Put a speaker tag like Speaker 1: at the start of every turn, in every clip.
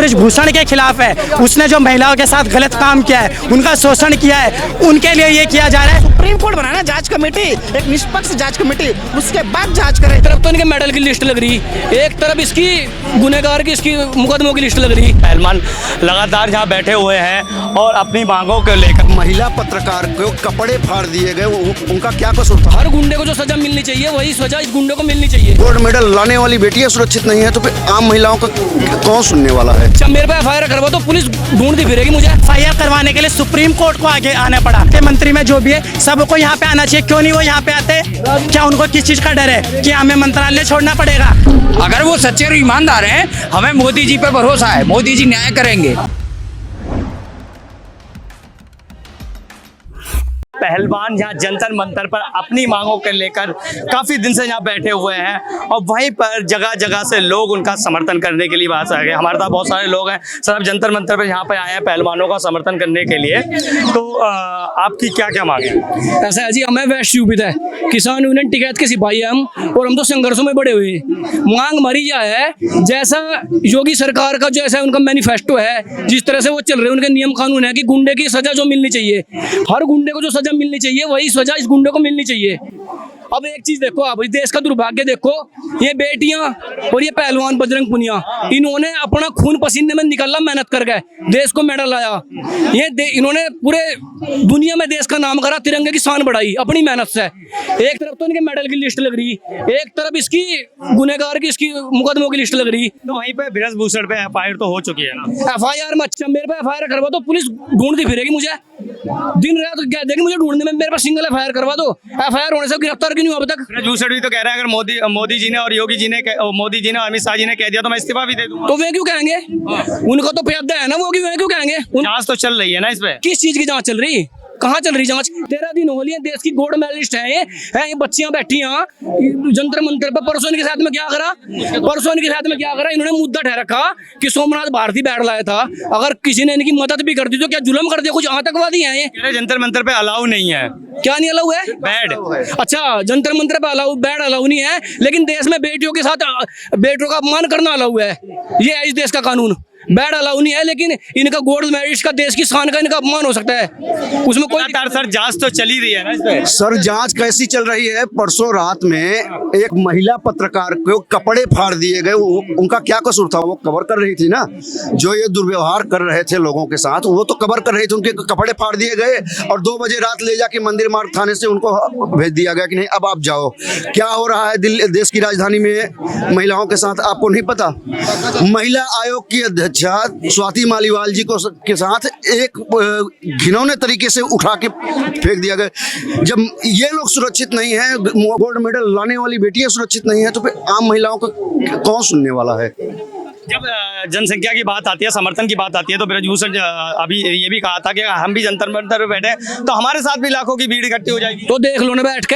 Speaker 1: ब्रजभूषण के खिलाफ है। उसने जो महिलाओं के साथ गलत काम किया है, उनका शोषण किया है, उनके लिए ये किया जा रहा है।
Speaker 2: सुप्रीम कोर्ट बनाना जांच कमेटी, एक निष्पक्ष जांच कमेटी, उसके बाद जांच करे।
Speaker 3: एक तरफ तो इनके मेडल की लिस्ट लग रही, एक तरफ इसकी गुनहगार की, इसकी मुकदमों की लिस्ट लग रही।
Speaker 4: पहलवान लगातार यहाँ बैठे हुए हैं और अपनी मांगों को लेकर।
Speaker 5: महिला पत्रकार को कपड़े फाड़ दिए गए, उनका क्या कसूर था?
Speaker 3: हर गुंडे को जो सजा मिलनी चाहिए वही सजा इस गुंडे को मिलनी चाहिए।
Speaker 5: गोल्ड मेडल लाने वाली बेटियां सुरक्षित नहीं है तो फिर आम महिलाओं का कौन सुनने वाला है?
Speaker 3: अच्छा, मेरे पे एफआईआर करवा तो पुलिस ढूंढती फिरेगी मुझे।
Speaker 1: एफआईआर करवाने के लिए सुप्रीम कोर्ट को आगे आना पड़ा। के मंत्री में जो भी है सबको यहाँ पे आना चाहिए, क्यों नहीं वो यहाँ पे आते? क्या उनको किस चीज का डर है कि हमें मंत्रालय छोड़ना पड़ेगा?
Speaker 6: अगर वो सच्चे और ईमानदार हैं, हमें मोदी जी पर भरोसा है, मोदी जी न्याय करेंगे।
Speaker 4: पहलवान यहाँ जंतर मंतर पर अपनी मांगों को लेकर काफी दिन से यहाँ बैठे हुए हैं और वहीं पर जगह जगह से लोग उनका समर्थन करने के लिए बात आ गए। हमारे साथ बहुत सारे लोग हैं, सब जंतर मंतर पर यहाँ पे आए हैं पहलवानों का समर्थन करने के लिए। तो आपकी क्या क्या मांगे?
Speaker 3: ऐसा है जी, हमें वेस्ट यूपी है, किसान यूनियन टिकैत के सिपाही हैं हम, और हम तो संघर्षों में बड़े हुए। मांग हमारी यह है, जैसा योगी सरकार का जैसा उनका मैनिफेस्टो है, जिस तरह से वो चल रहे हैं, उनके नियम कानून है कि गुंडे की सजा जो मिलनी चाहिए, हर गुंडे को जो सजा मिलनी चाहिए वही सजा इस गुंडे को मिलनी चाहिए। अब एक चीज देखो, आप इस देश का दुर्भाग्य देखो, ये बेटियां और ये पहलवान बजरंग पुनिया, इन्होंने अपना खून पसीने में निकाला, मेहनत कर गए, देश को मेडल लाया। इन्होंने पूरे दुनिया में देश का नाम करा, तिरंगे की शान बढ़ाई अपनी मेहनत से। एक तरफ तो इनके मेडल की लिस्ट लग रही, एक तरफ इसकी गुनहगार की, इसकी मुकदमों की लिस्ट लग रही।
Speaker 4: तो वहीं पे ब्रजभूषण पे एफआईआर तो हो चुकी है ना?
Speaker 3: एफआईआर में, अच्छा मेरे पे एफआईआर करवा दो, पुलिस ढूंढती फिरेगी मुझे, दिन रात क्या देगी मुझे ढूंढने में। मेरे पास सिंगल एफआईआर करवा दो, एफआईआर होने से गिरफ्तार क्यों नहीं हुआ अब तक?
Speaker 4: ब्रजभूषण भी तो कह रहा है अगर मोदी जी ने और योगी जी ने, मोदी जी ने और अमित शाह जी ने कह दिया तो मैं इस्तीफा भी दे दूंगा।
Speaker 3: तो वे क्यों कहेंगे? उनको तो प्यादा है ना, वो क्यों कहेंगे?
Speaker 4: जांच तो चल रही है ना इस पे?
Speaker 3: किस चीज की जांच चल रही? कहाँ चल रही जांच? 13 दिन हो लिए, देश की गोल्ड मेडलिस्ट है ये बच्चियां बैठी यहाँ जंतर मंतर पर। परसों इनके साथ में क्या करा? इन्होंने मुद्दा ठहरा रखा कि सोमनाथ भारती बैठ लाया था, अगर किसी ने इनकी मदद भी कर दी तो क्या जुल्म कर दिया? कुछ आतंकवादी हैं ये?
Speaker 4: जंतर मंतर पे अलाउ नहीं है।
Speaker 3: क्या नहीं अलाउ है?
Speaker 4: बैड।
Speaker 3: अच्छा, जंतर मंतर पे अलाउ, बैड अलाउ नहीं है, लेकिन देश में बेटियों के साथ बेटियों का अपमान करना अलाउ है। ये है इस देश का कानून। बैड अलाउ नहीं है, लेकिन इनका गोल्ड मेडलिस्ट का, देश की शान का इनका अपमान हो सकता है, उसमें कोई
Speaker 4: सर जांच तो चली रही है ना इस पे?
Speaker 5: सर जांच कैसी चल रही है? परसों रात में एक महिला पत्रकार को कपड़े फाड़ दिए गए, उनका क्या कसूर था? वो कवर कर रही थी ना, जो ये दुर्व्यवहार कर रहे थे लोगों के साथ, वो तो कवर कर रही थी, उनके कपड़े फाड़ दिए गए और 2 बजे रात ले जाके मंदिर मार्ग थाने से उनको भेज दिया गया कि नहीं अब आप जाओ। क्या हो रहा है दिल्ली, देश की राजधानी में महिलाओं के साथ, आपको नहीं पता? महिला आयोग की अध्यक्ष स्वाति मालीवाल जी को के साथ एक घिनौने तरीके से उठा के फेंक दिया गया। जब ये लोग सुरक्षित नहीं है, गोल्ड मेडल लाने वाली बेटियां सुरक्षित नहीं है तो फिर आम महिलाओं का कौन सुनने वाला है?
Speaker 4: जब जनसंख्या की बात आती है, समर्थन की बात आती है, तो ब्रजभूषण अभी ये भी कहा था कि हम भी जंतर मंतर पे बैठे तो हमारे साथ भी लाखों की भीड़ इकट्ठी हो जाएगी।
Speaker 3: तो देख लो ना बैठ के,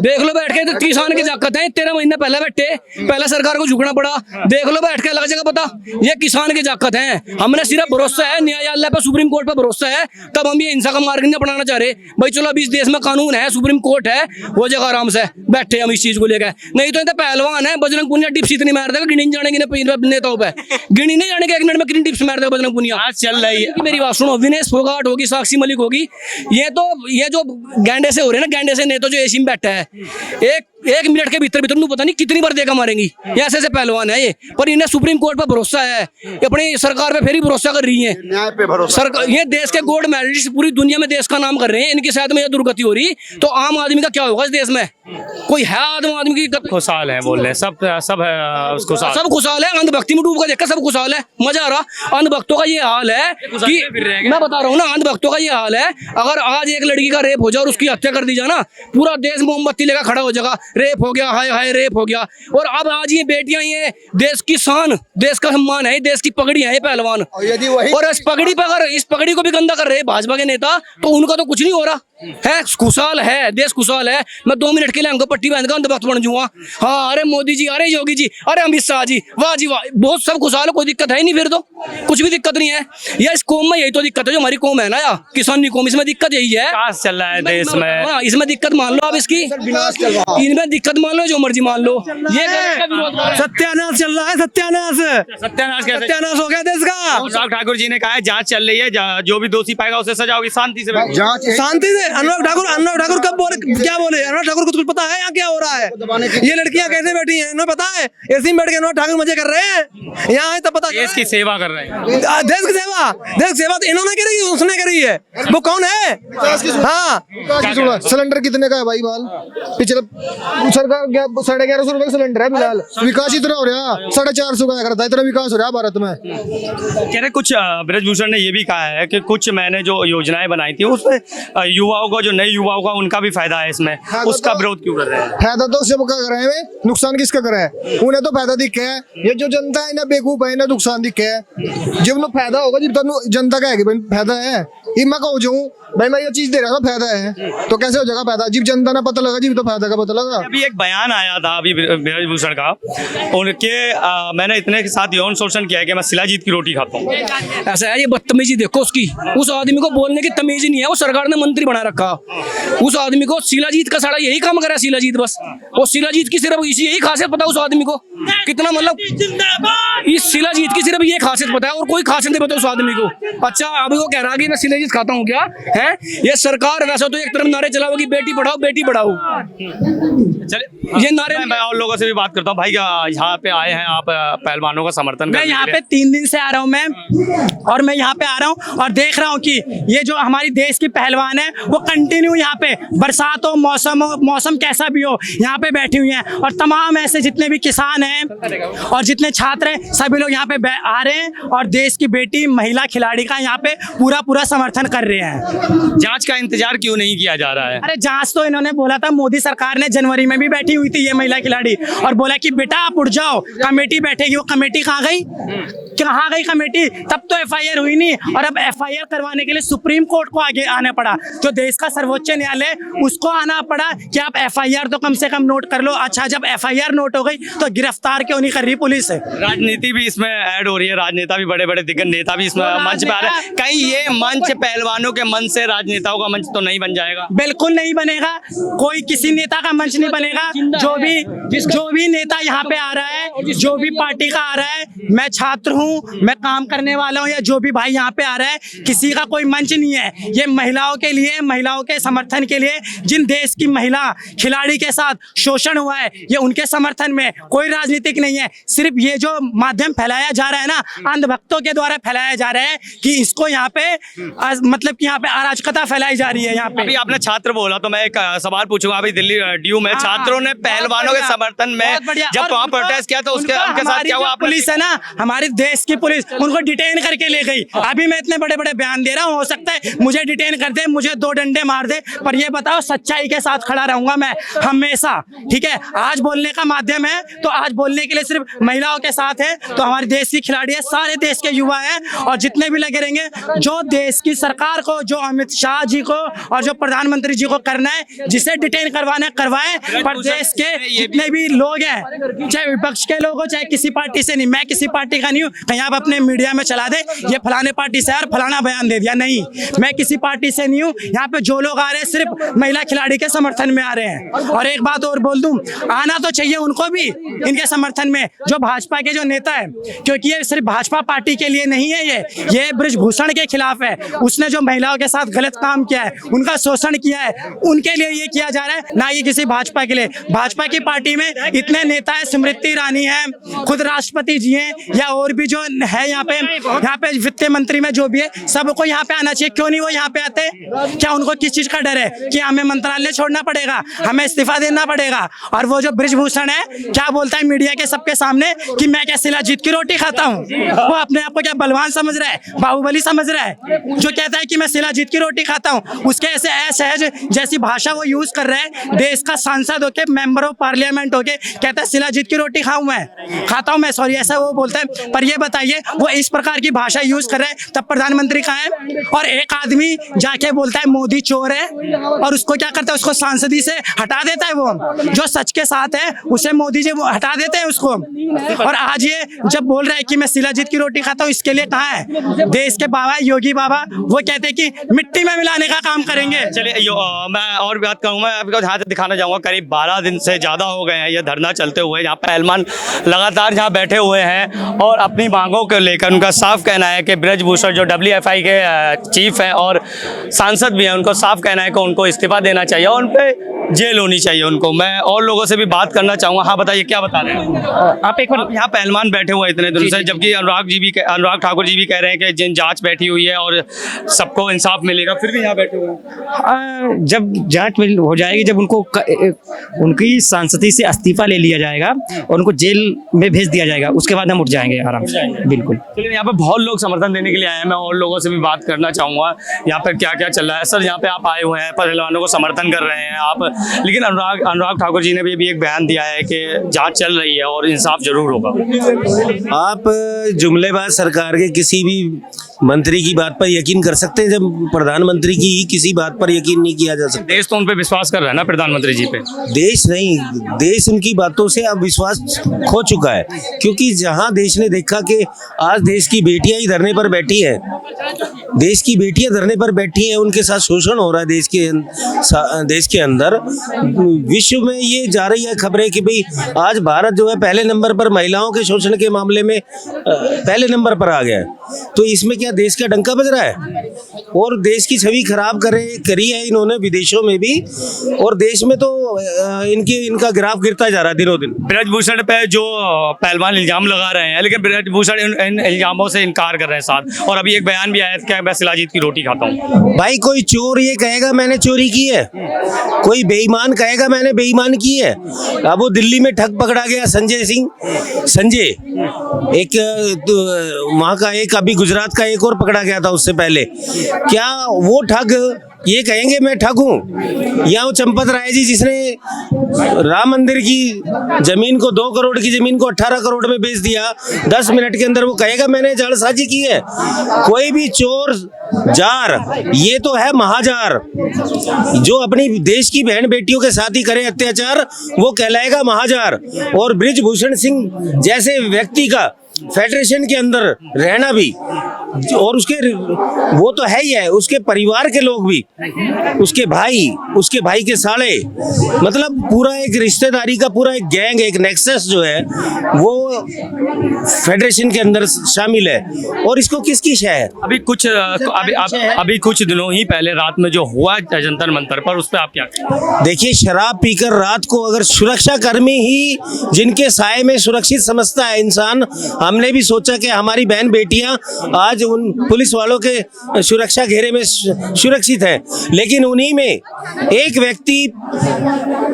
Speaker 3: देख लो बैठ के, तो किसान की ताकत है। 13 महीने पहले बैठे, पहले सरकार को झुकना पड़ा, देख लो बैठ के, लग जाएगा पता। ये किसान की ताकत है, हमने सिर्फ भरोसा है न्यायालय पे, सुप्रीम कोर्ट पे भरोसा है, तब हम ये हिंसा का मार्ग नहीं अपनाना चाह रहे। भाई चलो, अभी इस देश में कानून है, सुप्रीम कोर्ट है, वो जगह आराम से बैठे हम इस चीज को लेकर। नहीं तो पहलवान है बजरंग पुनिया, टिप्स इतनी मार देगा गिनी जाने नेताओं पे, गिनी नहीं जाने के 1 मिनट में कितनी टिप्स मार देगा बजरंग पुनिया।
Speaker 4: चल रही है,
Speaker 3: मेरी बात सुनो, विनेश फोगाट होगी, साक्षी मलिक होगी, ये जो गैंडे से हो रहे हैं ना, गैंडे से नेता जो एसी में बैठा है, एक मिनट के भीतर पता नहीं कितनी बार देखा मारेंगी। ऐसे ऐसे पहलवान है ये, पर इन्हें सुप्रीम कोर्ट पर भरोसा है, अपनी सरकार पे फिर ही भरोसा कर रही है,
Speaker 5: न्याय पे भरोसा।
Speaker 3: सरकार, ये देश के गोल्ड मेडलिस्ट पूरी दुनिया में देश का नाम कर रहे हैं, इनके साथ में ये दुर्गति हो रही तो आम आदमी का क्या होगा इस देश में? कोई है आदम आदमी की?
Speaker 4: खुशहाल है बोल रहे, सब
Speaker 3: खुशहाल है, अंधभक्ति में डूब कर देखा, सब खुशहाल है, मजा आ रहा। अंधभक्तों का ये हाल है कि मैं बता रहा हूँ ना, अंधभक्तों का ये हाल है, अगर आज एक लड़की का रेप हो जाए और उसकी हत्या कर दी जाए ना, पूरा देश मोमबत्ती लेकर खड़ा हो जाएगा, रेप हो गया, हाय हाय रेप हो गया। और अब आज ये बेटियां, ये देश की शान, देश का सम्मान है, देश की पगड़ी है ये पहलवान, और इस पगड़ी पर अगर इस पगड़ी को भी गंदा कर रहे भाजपा के नेता, तो उनका तो कुछ नहीं हो रहा है। खुशहाल है देश, खुशहाल है। मैं 2 मिनट के लिए अंक पट्टी बांध कर अंधभक्त बन जाऊंगा। हाँ, अरे मोदी जी, अरे योगी जी, अरे अमित शाह जी, वाह जी वाह, बहुत सब खुशहाल है, कोई दिक्कत है ही नहीं, फिर तो कुछ भी दिक्कत नहीं है। या इस कौम में यही तो दिक्कत है, जो हमारी कौम है ना, या किसानी कौम, इसमें दिक्कत यही है।
Speaker 4: चल रहा है देश में,
Speaker 3: इसमें दिक्कत मान लो आप इसकी, इन इसमें दिक्कत मान लो, जो मर्जी मान लो, ये का विरोध कर रहे हैं।
Speaker 1: सत्यानाश चल रहा है, सत्यानाश
Speaker 4: सत्यानाश
Speaker 1: हो गया देश का।
Speaker 4: अनुराग ठाकुर जी ने कहा है जांच चल रही है, जो भी दोषी पाएगा उसे सजा होगी, शांति से बैठो।
Speaker 5: जांच
Speaker 1: शांति से। अनुराग ठाकुर कब बोले, क्या बोले? अनुराग ठाकुर को कुछ पता है यहाँ क्या हो रहा है? ये लड़कियां कैसे बैठी हैं, इन्हें पता है? एसी में बैठ के अनुराग ठाकुर मजे कर रहे हैं, यहाँ है तब पता।
Speaker 4: देश की सेवा कर रहे हैं।
Speaker 1: देश की सेवा तो इन्होंने करी, उसने करी है। वो कौन है? हाँ,
Speaker 7: सिलेंडर कितने का है भाई? माल पिछले सरकार 1150 रुपए का सिलेंडर है फिलहाल। विकास इतना हो रहा है, 450 का करता है, इतना विकास हो रहा है भारत में।
Speaker 4: कह रहे कुछ ब्रजभूषण ने ये भी कहा है कि कुछ मैंने जो योजनाएं बनाई थी उसमें युवाओं को, जो नए युवाओं का, उनका भी फायदा है इसमें, उसका विरोध क्यों कर रहे हैं?
Speaker 7: फायदा तो सबका कर रहे हैं, नुकसान किसका कर रहा है? उन्हें तो फायदा दिखे है, ये जो जनता है ना बेवकूफ है ना, नुकसान दिखे है। जब लोग फायदा होगा जब तक जनता का है कि भाई फायदा है, मैं कहूँ जाऊँ भाई मैं ये चीज दे रहा हूँ फायदा है, तो कैसे हो जाएगा फायदा? जब जनता ने पता लगा जब तो फायदा का पता लगा।
Speaker 4: अभी एक बयान आया था अभी ब्रजभूषण का, उनके मैंने इतने के साथ यौन शोषण किया है कि मैं शिलाजीत की रोटी खाता हूँ।
Speaker 3: ऐसा है, ये बदतमीजी देखो उसकी, उस आदमी को बोलने की तमीज नहीं है, वो सरकार ने मंत्री बना रखा। उस आदमी को शिलाजीत का सारा यही काम करा, शिलाजीत बस, और शिलाजीत की सिर्फ इसी यही खासियत पता है उस आदमी को, कितना मतलब इस शिलाजीत की सिर्फ ये खासियत पता है और कोई खासियत नहीं पता उस आदमी को। अच्छा, अभी वो कह रहा है कि मैं शिलाजीत खाता हूँ क्या है? ये सरकार वैसे तो एक तरफ नारे चलाओगी बेटी पढ़ाओ बेटी पढ़ाओ,
Speaker 4: चलिए
Speaker 3: ये नारे।
Speaker 4: मैं और लोगों से भी बात करता हूँ। भाई यहाँ पे आए हैं आप पहलवानों का समर्थन
Speaker 1: मैं यहाँ पे 3 दिन से आ रहा हूँ मैं, और मैं यहाँ पे आ रहा हूँ और देख रहा हूँ कि ये जो हमारी देश की पहलवान है वो कंटिन्यू यहाँ पे बरसात हो, मौसम कैसा भी हो, यहाँ पे बैठी हुई हैं। और तमाम ऐसे जितने भी किसान हैं और जितने छात्र हैं, सभी लोग यहाँ पे आ रहे हैं और देश की बेटी महिला खिलाड़ी का यहाँ पे पूरा समर्थन कर रहे हैं।
Speaker 4: जांच का इंतजार क्यों नहीं किया जा रहा है?
Speaker 1: अरे जांच तो इन्होंने बोला था, मोदी सरकार ने जनवरी में भी बैठी हुई थी ये महिला खिलाड़ी, और बोला कि बेटा आप उठ जाओ, कमेटी बैठेगी। वो कमेटी कहाँ गई? कहाँ गई कमेटी? तब तो एफआईआर हुई नहीं, और अब एफआईआर करवाने के लिए सुप्रीम कोर्ट को आगे आना पड़ा, जो देश का सर्वोच्च न्यायालय, उसको आना पड़ा कि आप एफआईआर तो कम से कम नोट कर लो। अच्छा, जब एफआईआर नोट हो गई तो गिरफ्तार क्यों नहीं कर रही पुलिस?
Speaker 4: राजनीति भी इसमें ऐड हो रही है, राजनेता भी, बड़े बड़े दिग्गज नेता भी इसमें मंच पे आ रहे हैं। कहीं ये मंच पहलवानों के मंच से राजनेताओं का मंच तो नहीं बन जाएगा?
Speaker 1: बिल्कुल नहीं बनेगा, कोई किसी नेता का मंच नहीं बनेगा। जो भी नेता यहाँ पे आ रहा है, जो भी पार्टी का आ रहा है, मैं छात्र हूँ, मैं काम करने वाला हूँ, या जो भी भाई यहाँ पे आ रहा है, किसी का कोई मंच नहीं है। ये महिलाओं के लिए, महिलाओं के समर्थन के लिए, जिन देश की महिला खिलाड़ी के साथ शोषण हुआ है, ये उनके समर्थन में, कोई राजनीतिक नहीं है। सिर्फ ये जो माध्यम फैलाया जा रहा है ना, अंधभक्तों के द्वारा फैलाया जा रहा है कि इसको यहाँ पे मतलब कि यहाँ पे अराजकता फैलाई जा रही है यहाँ पे।
Speaker 4: अभी आपने छात्र बोला तो मैं एक सवाल पूछूंगा। अभी दिल्ली ड्यू में छात्रों ने पहलवानों के समर्थन में जब वहाँ प्रोटेस्ट किया तो उनके साथ क्या हुआ?
Speaker 1: पुलिस है ना, हमारे देश की पुलिस, उनको डिटेन करके ले गई। अभी मैं इतने बड़े बड़े बयान दे रहा हूँ, हो सकता है मुझे डिटेन कर दे, मुझे 2 डंडे मार दे, पर ये बताओ सच्चाई के साथ खड़ा रहूंगा मैं हमेशा। ठीक है, आज बोलने का माध्यम है तो आज बोलने के लिए सिर्फ महिलाओं के साथ है, तो हमारे देश की खिलाड़ी है, सारे देश के युवा हैं, और जितने भी लगे रहेंगे, जो देश की सरकार को, जो अमित शाह जी को और जो प्रधानमंत्री जी को करना है, जिसे डिटेन करवाना है करवाएं, पर देश के जितने भी लोग हैं, चाहे विपक्ष के लोग हो चाहे किसी पार्टी से नहीं, मैं किसी पार्टी का नहीं हूँ। कहीं आप अपने मीडिया में चला दे ये फलाने पार्टी से यार फलाना बयान दे दिया, नहीं, मैं किसी पार्टी से नहीं हूँ। यहाँ पे जो लोग आ रहे हैं सिर्फ महिला खिलाड़ी के समर्थन में आ रहे हैं। और एक बात और बोल दूं, आना तो चाहिए उनको भी इनके समर्थन में, जो भाजपा के जो नेता है, क्योंकि ये सिर्फ भाजपा पार्टी के लिए नहीं है, ये ब्रजभूषण के खिलाफ है। उसने जो महिलाओं के साथ गलत काम किया है, उनका शोषण किया है, उनके लिए ये किया जा रहा है, ना ये किसी भाजपा के लिए। भाजपा की पार्टी में इतने नेता है, स्मृति ईरानी है, खुद राष्ट्रपति जी हैं, या और भी जो है यहाँ पे वित्त मंत्री में जो भी है, सबको यहाँ पे आना चाहिए। क्यों नहीं वो यहाँ पे आते? क्या उनको किस चीज का डर है कि हमें मंत्रालय छोड़ना पड़ेगा, हमें इस्तीफा देना पड़ेगा? और वो जो ब्रजभूषण है क्या बोलता है मीडिया के सबके सामने कि मैं क्या शिलाजीत की रोटी खाता हूँ? वो अपने आप को क्या बलवान समझ रहा है, बाहुबली समझ रहा है, जो कहता है कि मैं शिलाजीत की रोटी खाता हूँ? उसके ऐसे असहज जैसी भाषा वो यूज कर रहा है, देश का सांसद होके, मेंबर ऑफ पार्लियामेंट होके कहता है शिलाजीत की रोटी खाता हूँ मैं, सॉरी, ऐसा वो बोलता है। पर ये बताइए, वो इस प्रकार की भाषा यूज कर रहा है, तब प्रधानमंत्री कहाँ है? और एक आदमी जाके बोलता है मोदी चोर है, और उसको क्या करता है? उसको सांसदी से हटा देता है। वो जो सच के साथ है उसे मोदी जी हटा देते हैं उसको। और आज ये जब बोल रहा है कि मैं शिलाजीत की रोटी खाता हूँ, इसके लिए कहाँ है देश के बाबा योगी बाबा? वो कहते हैं कि मिट्टी में मिलाने का काम करेंगे।
Speaker 4: चलिए मैं और बात कहूँगा, आपको हाथ दिखाना चाहूँगा करीब 12 दिन से ज़्यादा हो गए हैं ये धरना चलते हुए। यहाँ पहलवान लगातार यहाँ बैठे हुए हैं और अपनी मांगों को लेकर उनका साफ कहना है कि ब्रजभूषण जो WFI के चीफ हैं और सांसद भी हैं, उनको साफ कहना है कि उनको इस्तीफा देना चाहिए और उन पर जेल होनी चाहिए उनको। मैं और लोगों से भी बात करना चाहूँगा। हाँ बताइए, क्या बता रहे हैं
Speaker 1: आप? एक बार
Speaker 4: यहाँ पहलवान बैठे हुए हैं इतने दिनों से, जबकि अनुराग ठाकुर जी भी कह रहे हैं कि जिन जांच बैठी हुई है और सबको इंसाफ मिलेगा, फिर भी यहाँ बैठे हुए हैं।
Speaker 1: जब जांच हो जाएगी, जब उनको उनकी सांसदी से इस्तीफा ले लिया जाएगा और उनको जेल में भेज दिया जाएगा, उसके बाद हम उठ जाएंगे आराम से। बिल्कुल।
Speaker 4: चलिए, यहाँ पे बहुत लोग समर्थन देने के लिए आए हैं। मैं और लोगों से भी बात करना चाहूँगा यहाँ पर क्या क्या चल रहा है। सर, यहाँ पे आप आए हुए हैं, पहलवानों को समर्थन कर रहे हैं आप, लेकिन अनुराग ठाकुर जी ने भी एक बयान दिया है कि जांच चल रही है और इंसाफ जरूर होगा।
Speaker 8: आप जुमलेबाज सरकार के किसी भी मंत्री की बात पर यकीन कर सकते हैं जब प्रधानमंत्री की ही किसी बात पर यकीन नहीं किया जा सकता?
Speaker 4: देश तो उन पे विश्वास कर रहा है ना, प्रधानमंत्री जी पे।
Speaker 8: देश नहीं, देश उनकी बातों से अब विश्वास खो चुका है, क्योंकि जहां देश ने देखा कि आज देश की बेटियां ही धरने पर बैठी हैं, देश की बेटियां धरने पर बैठी हैं, उनके साथ शोषण हो रहा है देश के अंदर। विश्व में ये जा रही है खबरें कि भाई आज भारत जो है पहले नंबर पर महिलाओं के शोषण के मामले में पहले नंबर पर आ गया है। तो इसमें क्या देश का डंका बज रहा है? और देश की छवि खराब करी है इन्होंने विदेशों में भी, और देश में तो इनका ग्राफ गिरता जा रहा है दिनों दिन।
Speaker 4: ब्रजभूषण पे जो पहलवान इल्जाम लगा रहे हैं, लेकिन ब्रजभूषण इन इल्जामों से इनकार कर रहे हैं साथ। और अभी एक बयान भी आया कि मैं शिलाजीत की रोटी खाता हूँ।
Speaker 8: भाई, कोई चोर ये कहेगा मैंने चोरी की है, कोई बेईमान कहेगा मैंने बेईमान की है। अब वो दिल्ली में ठग पकड़ा गया, संजय एक वहाँ का, एक अभी गुजरात का एक और पकड़ा गया था उससे पहले। क्या वो ठग ये कहेंगे मैं ठग हूँ? या वो चंपत राय जी जिसने राम मंदिर की जमीन को 2 करोड़ की जमीन को 18 करोड़ में बेच दिया 10 मिनट के अंदर, वो कहेगा मैंने जालसाजी की है? कोई भी चोर जार, ये तो है महाजार। जो अपनी देश की बहन बेटियों के साथ ही करे अत्याचार, वो कहलाएगा महाजार। और ब्रिजभूषण सिंह जैसे व्यक्ति का फेडरेशन के अंदर रहना भी, और उसके वो तो है ही है, उसके परिवार के लोग भी, उसके भाई के साले, मतलब पूरा एक रिश्तेदारी का पूरा एक गैंग, एक नेक्सस जो है वो फेडरेशन के अंदर शामिल है। और इसको किसकी शय है?
Speaker 4: अभी कुछ दिनों ही पहले रात में जो हुआ जंतर मंतर पर, उस पर आप क्या कहें?
Speaker 8: देखिए, शराब पीकर रात को अगर सुरक्षा कर्मी ही जिनके साए में सुरक्षित समझता है इंसान, हमने भी सोचा कि हमारी बहन बेटियां आज उन पुलिस वालों के सुरक्षा घेरे में सुरक्षित है, लेकिन उन्हीं में एक व्यक्ति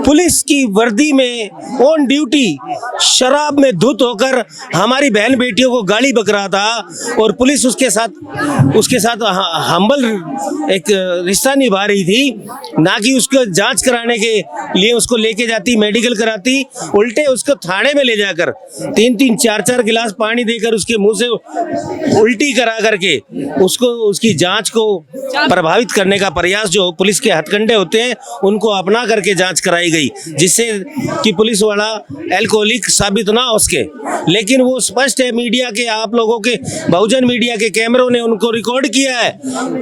Speaker 8: पुलिस की वर्दी में ऑन ड्यूटी शराब में धुत होकर हमारी बहन बेटियों को गाली बक रहा था, और पुलिस उसके साथ हम्बल एक रिश्ता निभा रही थी, ना कि उसको जांच कराने के लिए उसको लेके जाती, मेडिकल कराती। उल्टे उसको थाने में ले जाकर 3-3, 4-4 गिलास पानी देकर उसके मुंह से उल्टी करा करके उसकी जांच को प्रभावित करने का प्रयास, जो पुलिस के हथकंडे होते हैं उनको अपना करके जांच कराई गई, जिससे कि पुलिस वाला एल्कोहलिक साबित ना हो सके। लेकिन वो स्पष्ट है, मीडिया के, आप लोगों के, बहुजन मीडिया के कैमरों ने उनको रिकॉर्ड किया है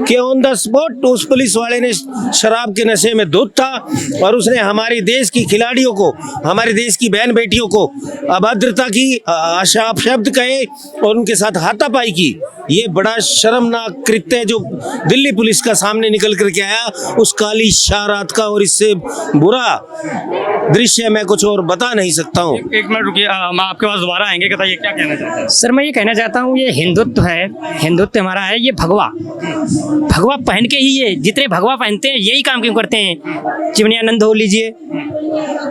Speaker 8: कि ऑन द स्पॉट उस पुलिस वाले ने शराब के नशे में धुत था और उसने हमारे देश की खिलाड़ियों को, हमारे देश की बहन बेटियों को अभद्रता की, अपशब्द कहे और उनके साथ हाथापाई की। ये बड़ा शर्मनाक कृत्य है जो दिल्ली पुलिस का सामने निकल करके आया उस काली शाह रात का, और इससे बुरा दृश्य मैं कुछ और बता नहीं सकता हूँ।
Speaker 4: एक मिनट रुकिए, मैं आपके पास दोबारा आएंगे। कहता ये क्या कहना चाहते हैं?
Speaker 1: सर, मैं ये कहना चाहता हूँ, ये हिंदुत्व है, हिंदुत्व हमारा है। ये भगवा पहन के ही, ये जितने भगवा पहनते हैं यही काम क्यों करते हैं? चिमनियानंद हो लीजिए,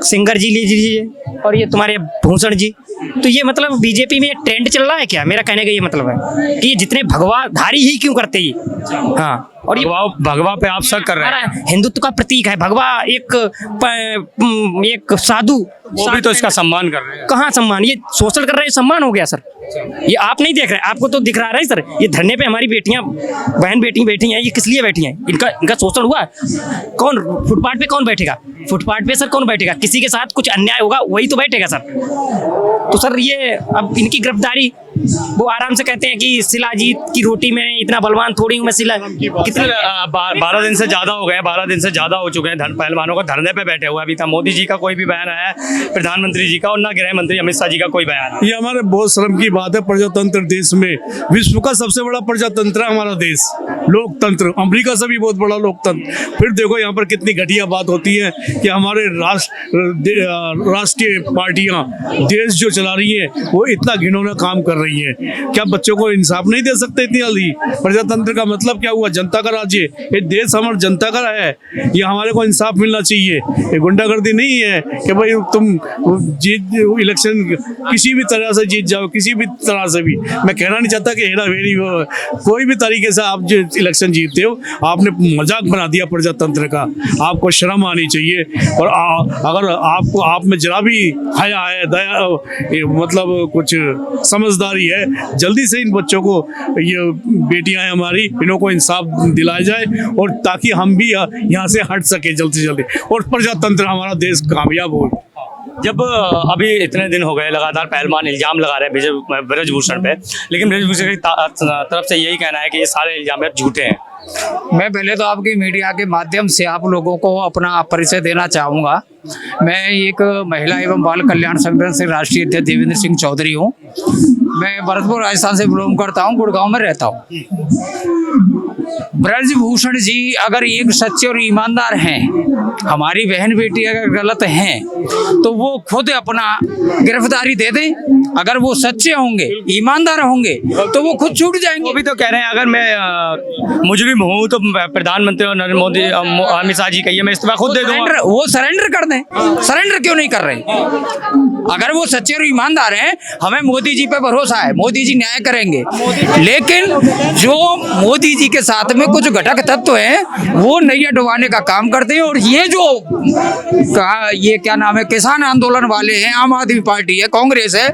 Speaker 1: सिंगर जी लीजिए, और ये तुम्हारे भूषण जी। तो ये मतलब बीजेपी में ट्रेंड चल रहा है क्या? मेरा कहने का ये मतलब है कि ये जितने भगवा धारी ही क्यों करते ही। हाँ, और ये
Speaker 4: भगवा पे आप शक कर रहे हैं?
Speaker 1: हिंदुत्व का प्रतीक है भगवा, एक साधु,
Speaker 4: वो भी तो इसका सम्मान कर रहे हैं।
Speaker 1: कहाँ सम्मान? ये शोषण कर रहे हैं, सम्मान हो गया सर। ये आप नहीं देख रहे, आपको तो दिख रहा है सर। ये धरने पे हमारी बेटियां, बहन बेटी बैठी हैं, ये किस लिए बैठी हैं? इनका शोषण हुआ। कौन फुटपाथ पे कौन बैठेगा? फुटपाथ पे सर कौन बैठेगा? किसी के साथ कुछ अन्याय होगा वही तो बैठेगा सर। तो सर ये अब इनकी गिरफ्तारी, वो आराम से कहते हैं कि शिलाजीत की रोटी में इतना बलवान थोड़ी हूँ मैं, शिला कितनी
Speaker 4: सर 12 दिन से ज्यादा हो गए, 12 दिन से ज्यादा हो चुके हैं पहलवानों को धरने पे बैठे हुए। अभी तक मोदी जी का कोई भी बयान आया है, प्रधानमंत्री जी का, और ना गृह मंत्री अमित शाह जी का कोई बयान आया।
Speaker 9: ये हमारे बहुत शर्म की बात है। प्रजातंत्र देश में, विश्व का सबसे बड़ा प्रजातंत्र है हमारा देश, लोकतंत्र, अमेरिका से भी बहुत बड़ा लोकतंत्र। फिर देखो यहाँ पर कितनी घटिया बात होती है कि हमारे राष्ट्रीय पार्टियां देश जो चला रही हैं वो इतना घिनौना काम कर रही हैं। क्या बच्चों को इंसाफ नहीं दे सकते इतनी जल्दी? प्रजातंत्र का मतलब क्या हुआ? जनता का राज्य। ये देश हमारे जनता का है, ये हमारे को इंसाफ मिलना चाहिए। ये गुंडागर्दी नहीं है कि भाई तुम जीत इलेक्शन किसी भी तरह से जीत जाओ, किसी भी तरह से भी। मैं कहना नहीं चाहता कि हेरा फेरी कोई भी तरीके से आप जो इलेक्शन जीतते हो, आपने मजाक बना दिया प्रजातंत्र का। आपको शर्म आनी चाहिए। और अगर आपको आप में जरा भी हया है, दया, मतलब कुछ समझदारी है, जल्दी से इन बच्चों को, ये बेटियां हैं हमारी, इन्हों को इंसाफ दिलाया जाए और ताकि हम भी यहाँ से हट सके जल्दी से जल्दी और प्रजातंत्र हमारा देश कामयाब हो।
Speaker 4: जब अभी इतने दिन हो गए लगातार पहलवान इल्जाम लगा रहे हैं ब्रजभूषण पे, लेकिन ब्रजभूषण की तरफ से यही कहना है कि ये सारे इल्जाम झूठे हैं।
Speaker 6: मैं पहले तो आपकी मीडिया के माध्यम से आप लोगों को अपना परिचय देना चाहूँगा। मैं एक महिला एवं बाल कल्याण संगठन से राष्ट्रीय अध्यक्ष देवेंद्र सिंह चौधरी हूँ। मैं भरतपुर राजस्थान से बिलोंग करता हूँ, गुड़गांव में रहता हूँ। ब्रजभूषण जी अगर एक सच्चे और ईमानदार हैं, हमारी बहन बेटी अगर गलत हैं, तो वो खुद अपना गिरफ्तारी दे दें। अगर वो सच्चे होंगे, ईमानदार होंगे, तो वो खुद छूट जाएंगे।
Speaker 4: वो भी तो कह रहे हैं अगर मैं मुजरिम हूँ तो प्रधानमंत्री और नरेंद्र मोदी, अमित शाह जी कहिए मैं इस्तीफा खुद दे दूंगा।
Speaker 6: वो सरेंडर कर दें। सरेंडर क्यों नहीं कर रहे? अगर वो सच्चे और ईमानदार हैं, हमें मोदी जी पे भरोसा है, मोदी जी न्याय करेंगे। लेकिन जो मोदी जी के साथ में कुछ घटक तत्व हैं, वो नैया डुबाने का काम करते हैं। और ये जो ये क्या नाम है, किसान आंदोलन वाले हैं, आम आदमी पार्टी है, कांग्रेस है,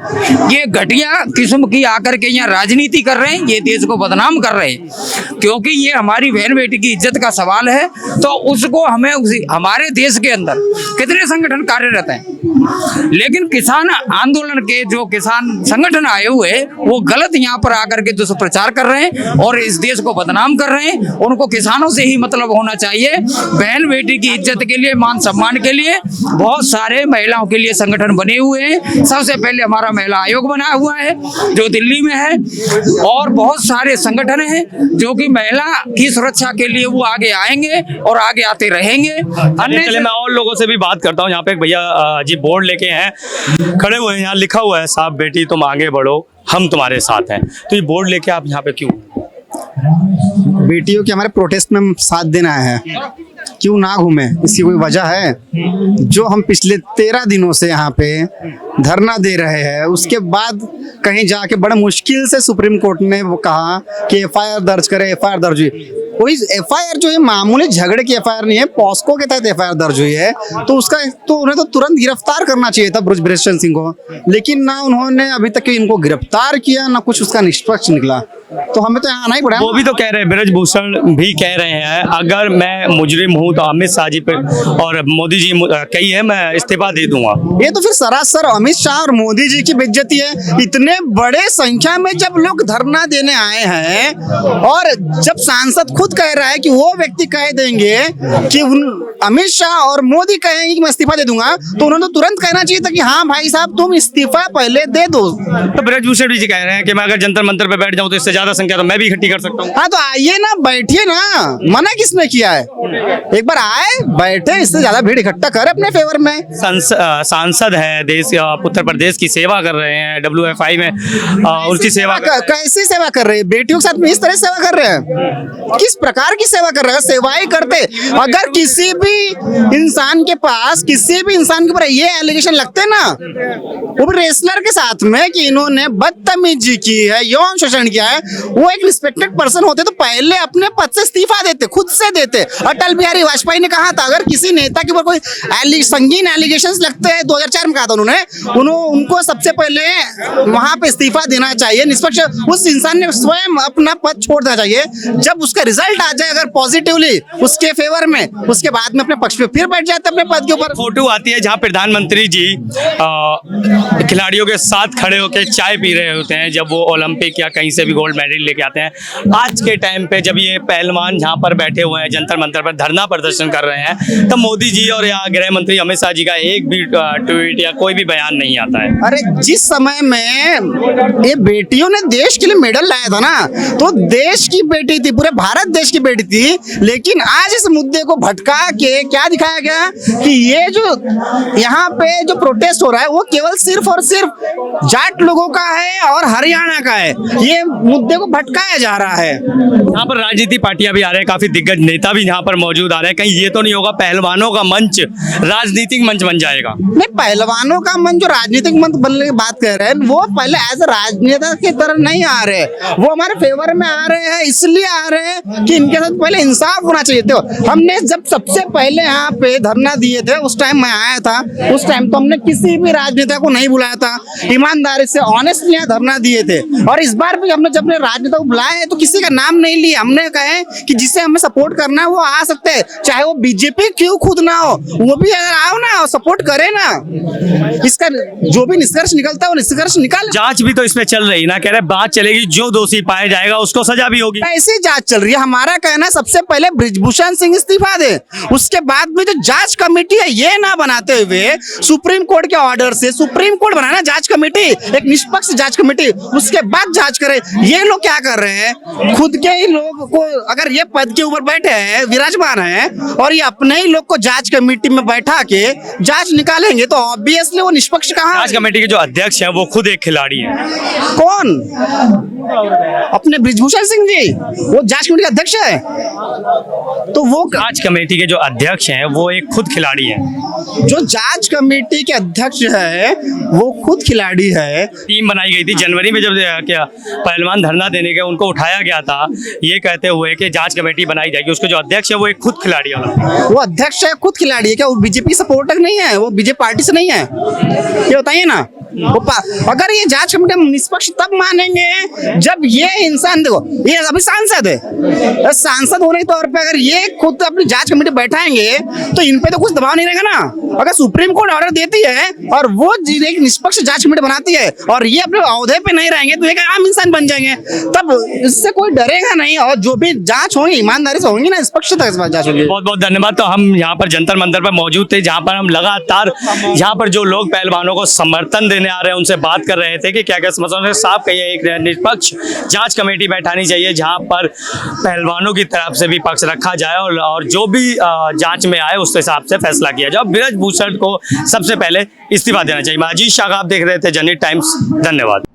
Speaker 6: ये घटिया किस्म की आकर के यहाँ राजनीति कर रहे हैं, ये देश को बदनाम कर रहे हैं। क्योंकि ये हमारी बहन बेटी की इज्जत का सवाल है, तो उसको हमें हमारे देश के अंदर कितने संगठन कार्यरत हैं, लेकिन किसान आंदोलन के जो किसान संगठन आए हुए, वो गलत यहाँ पर आकर के दुष्प्रचार कर रहे हैं और इस देश को बदनाम कर रहे हैं। उनको किसानों से ही मतलब होना चाहिए। बहन बेटी की इज्जत के लिए, मान सम्मान के लिए बहुत सारे महिलाओं के लिए संगठन बने हुए हैं। सबसे पहले हमारा महिला आयोग बना हुआ है जो दिल्ली में है, और बहुत सारे संगठन हैं जो कि महिला की सुरक्षा के लिए वो आगे आएंगे और आगे आते रहेंगे।
Speaker 4: चलिए मैं और लोगों से भी बात करता हूँ। यहाँ पे एक भैया जी बोर्ड लेके हैं, खड़े हुए हैं, यहाँ लिखा हुआ है साहब, बेटी तुम आगे बढ़ो, हम तुम्हारे साथ हैं। तो ये बोर्ड लेके आप यहाँ पे क्यों?
Speaker 2: बेटियों के हमारे प्रोटेस्ट में हम साथ देना है, क्यों ना घूमे, इसकी कोई वजह है? जो हम पिछले 13 दिनों से यहाँ पे धरना दे रहे हैं, उसके बाद कहीं जाके बड़ा मुश्किल से सुप्रीम कोर्ट ने वो कहा कि एफआईआर दर्ज करे। एफआईआर दर्ज हुई, कोई एफआईआर जो है मामूली झगड़े की एफआईआर नहीं है, पॉस्को के तहत एफआईआर दर्ज हुई है। तो उसका तो उन्हें तो तुरंत गिरफ्तार करना चाहिए था ब्रजभूषण सिंह को, लेकिन ना उन्होंने अभी तक इनको गिरफ्तार किया, ना कुछ उसका निष्पक्ष निकला। तो हमें तो यहाँ आना ही पड़ा।
Speaker 4: वो भी तो कह रहे हैं, ब्रजभूषण भी कह रहे हैं अगर मैं मुजरिम हूँ तो अमित शाह जी पे और मोदी जी कही है मैं इस्तीफा दे दूंगा।
Speaker 2: ये तो फिर सरासर अमित शाह और मोदी जी की बेइज्जती है। इतने बड़े संख्या में जब लोग धरना देने आए हैं और जब सांसद खुद कह रहा है कि वो व्यक्ति कह देंगे कि अमित शाह और मोदी कहेंगे कि मैं इस्तीफा दे दूंगा, तो उन्होंने तो तुरंत कहना चाहिए था कि हाँ भाई साहब तुम इस्तीफा पहले दे दो।
Speaker 4: तो ब्रजभूषण जी कह रहे हैं कि मैं अगर जंतर मंतर पे बैठ जाऊं तो इससे ज्यादा संख्या तो मैं भी इकट्ठी कर सकता हूँ।
Speaker 2: हाँ तो आइए ना, बैठिए ना, मना किसने किया है? एक बार आए, बैठे, इससे ज्यादा भीड़ इकट्ठा कर अपने फेवर में।
Speaker 4: सांसद है, देश उत्तर प्रदेश की सेवा कर रहे हैं, WFI में उसकी सेवा
Speaker 2: कैसी सेवा कर रहे हैं? बेटियों के साथ में इस तरह सेवा कर रहे हैं? किस प्रकार की सेवा कर रहे हैं? सेवाएं करते, अगर किसी भी इंसान के पास, किसी भी इंसान के ऊपर ये एलिगेशन लगते ना, वो भी रेसलर के साथ में कि इन्होंने बदतमीजी की है, यौन शोषण किया है, वो एक रिस्पेक्टेड पर्सन होते तो पहले अपने पद से इस्तीफा देते, खुद से देते। अटल बिहारी वाजपेयी ने कहा था अगर किसी नेता के ऊपर कोई संगीन एलिगेशंस लगते हैं, 2004 में कहा था उन्होंने, उनको सबसे पहले वहां पे इस्तीफा देना चाहिए, निष्पक्ष उस इंसान ने स्वयं अपना पद छोड़ देना चाहिए। जब उसका रिजल्ट आ जाए अगर पॉजिटिवली उसके फेवर में, उसके बाद में अपने पक्ष पे फिर बैठ जाते अपने पद के ऊपर।
Speaker 4: फोटो आती है जहाँ प्रधानमंत्री जी खिलाड़ियों के साथ खड़े होकर चाय पी रहे होते हैं जब वो ओलंपिक या कहीं से भी गोल्ड मेडल लेके आते हैं। आज के टाइम पे जब ये पहलवान यहाँ पर बैठे हुए हैं जंतर मंतर पर धरना प्रदर्शन कर रहे हैं, तब मोदी जी और या गृह मंत्री अमित शाह जी का एक भी ट्वीट या कोई भी बयान नहीं आता है।
Speaker 2: अरे जिस समय में ये बेटियों ने देश के लिए मेडल लाया था ना, तो देश की बेटी थी, पूरे भारत देश की बेटी थी, लेकिन आज इस मुद्दे को भटका के क्या दिखाया गया कि ये जो यहाँ पे जो प्रोटेस्ट हो रहा है वो केवल सिर्फ और सिर्फ जाट लोगों का है और हरियाणा का है, ये मुद्दे को भटकाया जा रहा है।
Speaker 4: यहाँ पर राजनीतिक पार्टियां भी आ रहे हैं, काफी दिग्गज नेता भी यहाँ पर मौजूद आ रहे हैं, कहीं ये तो नहीं होगा पहलवानों का मंच राजनीतिक मंच बन जाएगा?
Speaker 2: नहीं, पहलवानों का मन जो राजनीतिक मंच बनने की बात कर रहे हैं वो पहले एज ए राजनेता की तरह नहीं आ रहे, वो हमारे फेवर में आ रहे हैं, इसलिए आ रहे हैं कि इनके साथ पहले इंसाफ होना चाहिए था। हमने जब सबसे पहले यहाँ पे धरना दिए थे उस टाइम मैं आया था, उस टाइम तो हमने किसी भी राजनेता को नहीं बुलाया था, ईमानदारी से ऑनेस्टली यहाँ धरना दिए थे। और इस बार भी हमने जब राजनेता को बुलाया है तो किसी का नाम नहीं लिया, हमने कहे कि जिसे हमें सपोर्ट करना है वो आ सकते हैं, चाहे वो बीजेपी क्यों खुद ना हो, वो भी अगर आओ ना सपोर्ट करे ना, इसका जो भी निष्कर्ष निकलता है वो निष्कर्ष निकाल।
Speaker 4: जांच भी तो इसमें चल रही ना, कह रहे बात चलेगी, जो दोषी पाया जाएगा उसको सजा भी होगी।
Speaker 2: ऐसी जांच चल रही है, हमारा कहना है सबसे पहले बृजभूषण सिंह इस्तीफा दे, उसके बाद में जो जांच कमेटी है ये ना बनाते हुए सुप्रीम कोर्ट के ऑर्डर से सुप्रीम कोर्ट बनाना जांच कमेटी, एक निष्पक्ष जांच कमेटी, उसके बाद जांच करे। ये लोग क्या कर रहे हैं, खुद के ही लोग को अगर ये पद के ऊपर बैठे हैं विराजमान है और ये अपने ही लोग को जांच कमेटी में बैठा के जांच निकालेंगे तो ऑब्वियसली वो निष्पक्ष कहाँ?
Speaker 4: जांच कमेटी के जो अध्यक्ष हैं वो खुद एक खिलाड़ी हैं।
Speaker 2: कौन? अपने बृजभूषण सिंह जी, वो जांच कमेटी का अध्यक्ष है, तो वो
Speaker 4: जांच कमेटी के जो अध्यक्ष हैं वो एक खुद खिलाड़ी हैं।
Speaker 2: जो जांच कमेटी के अध्यक्ष है वो खुद खिलाड़ी है।
Speaker 4: टीम बनाई गई थी जनवरी में, जब क्या पहलवान धरना देने के उनको उठाया गया था ये कहते हुए कि जांच कमेटी बनाई जाएगी, उसके जो अध्यक्ष है वो एक खुद खिलाड़ी वाला।
Speaker 2: वो अध्यक्ष है, खुद खिलाड़ी है क्या? वो बीजेपी सपोर्टर नहीं है, वो बीजेपी पार्टी से नहीं है, ये बताइए ना। अगर ये जांच कमेटी हम निष्पक्ष तब मानेंगे जब ये इंसान, देखो ये अभी सांसद है, सांसद होने के तौर पे अगर ये खुद अपनी जांच कमेटी बैठाएंगे तो इन पे तो कुछ दबाव नहीं रहेगा ना। अगर सुप्रीम कोर्ट ऑर्डर देती है और वो एक निष्पक्ष जांच कमेटी बनाती है और ये अपने ओहदे पे नहीं रहेंगे तो एक आम इंसान बन जाएंगे, तब इससे कोई डरेगा नहीं और जो भी जांच होगी ईमानदारी से होंगी ना, निष्पक्षता के जांच होगी।
Speaker 4: बहुत बहुत धन्यवाद। तो हम यहाँ पर जंतर मंतर पर मौजूद थे जहाँ पर हम लगातार यहाँ पर जो लोग पहलवानों को समर्थन देने आ रहे हैं उनसे बात कर रहे थे कि क्या क्या समस्या, साफ कहिए एक निष्पक्ष जांच कमेटी बैठानी चाहिए जहां पर पहलवानों की तरफ से भी पक्ष रखा जाए और जो भी जांच में आए उस हिसाब से फैसला किया जाए। बृजभूषण को सबसे पहले इस्तीफा देना चाहिए। मैं अजीत शाह, आप देख रहे थे जनहित टाइम्स, धन्यवाद।